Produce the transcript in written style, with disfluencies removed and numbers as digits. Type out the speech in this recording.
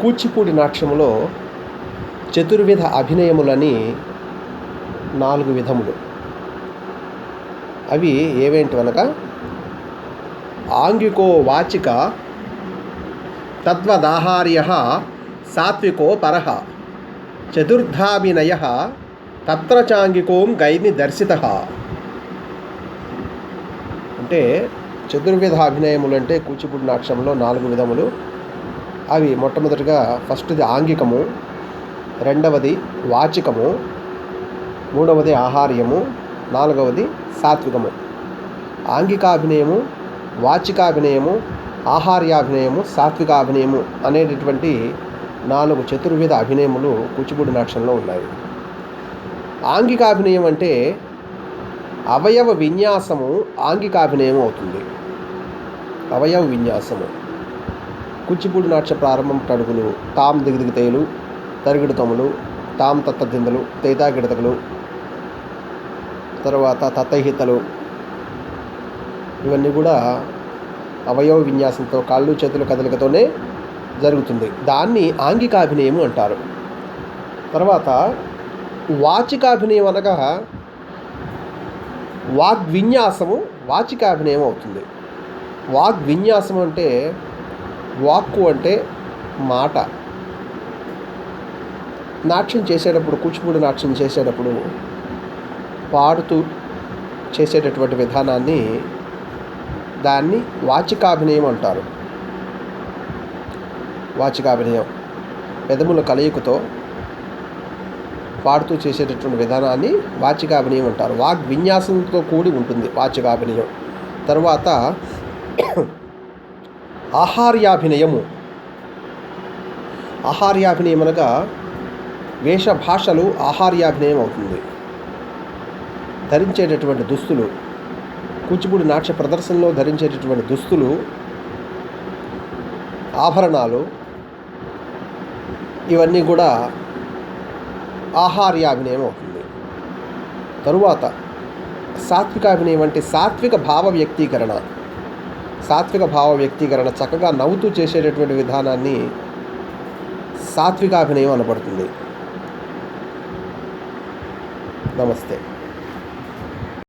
కూచిపూడి నాట్యములో చతుర్విధ అభినయములని 4 విధములు. అవి ఏవేంటివనగా ఆంగికో వాచిక తద్వదాహార్యః సాత్వికో పరః చతుర్థాభినయః తత్ర చాంగికోం గైర్ని దర్శితః. అంటే చతుర్విధ అభినయములు అంటే కూచిపూడి నాట్యంలో 4 విధములు. అవి మొట్టమొదటిగా ఫస్ట్ది ఆంగికము, రెండవది వాచికము, మూడవది ఆహార్యము, నాలుగవది సాత్వికము. ఆంగికాభినయము, వాచికాభినయము, ఆహార్యాభినయము, సాత్వికాభినయము అనేటటువంటి 4 చతుర్విధ అభినయములు కూచిపూడి నాట్యంలో ఉన్నాయి. ఆంగికాభినయం అంటే అవయవ విన్యాసము ఆంగికాభినయం అవుతుంది. అవయవ విన్యాసము కూచిపూడి నాట్య ప్రారంభం అడుగులు తాం దిగిదిగితేలు, తరిగిడు తమ్ములు, తాం తత్తదిందలు, తేతాగిడతలు, తర్వాత తత్తహితలు, ఇవన్నీ కూడా అవయవ విన్యాసంతో కాళ్ళు చేతుల కదలికతోనే జరుగుతుంది. దాన్ని ఆంగికాభినయము అంటారు. తర్వాత వాచికాభినయం అనగా వాగ్విన్యాసము వాచికాభినయం అవుతుంది. వాగ్విన్యాసం అంటే వాక్కు అంటే మాట. నాట్యం చేసేటప్పుడు కూచిపూడి నాట్యం చేసేటప్పుడు పాడుతూ చేసేటటువంటి విధానాన్ని దాన్ని వాచికాభినయం అంటారు. వాచికాభినయం పెదముల కలయికతో పాడుతూ చేసేటటువంటి విధానాన్ని వాచికాభినయం అంటారు. వాగ్విన్యాసంతో కూడి ఉంటుంది వాచికాభినయం. తర్వాత ఆహార్యాభినయము. ఆహార్యాభినయం అనగా వేషభాషలు ఆహార్యాభినయం అవుతుంది. ధరించేటటువంటి దుస్తులు, కూచిపూడి నాట్య ప్రదర్శనలో ధరించేటటువంటి దుస్తులు, ఆభరణాలు, ఇవన్నీ కూడా ఆహార్యాభినయం అవుతుంది. తరువాత సాత్వికాభినయం అంటే సాత్విక భావ వ్యక్తీకరణ. సాత్విక భావ వ్యక్తీకరణ చక్కగా నవ్వుతూ చేసేటటువంటి విధానాన్ని సాత్వికాభినయం అనబడుతుంది. నమస్తే.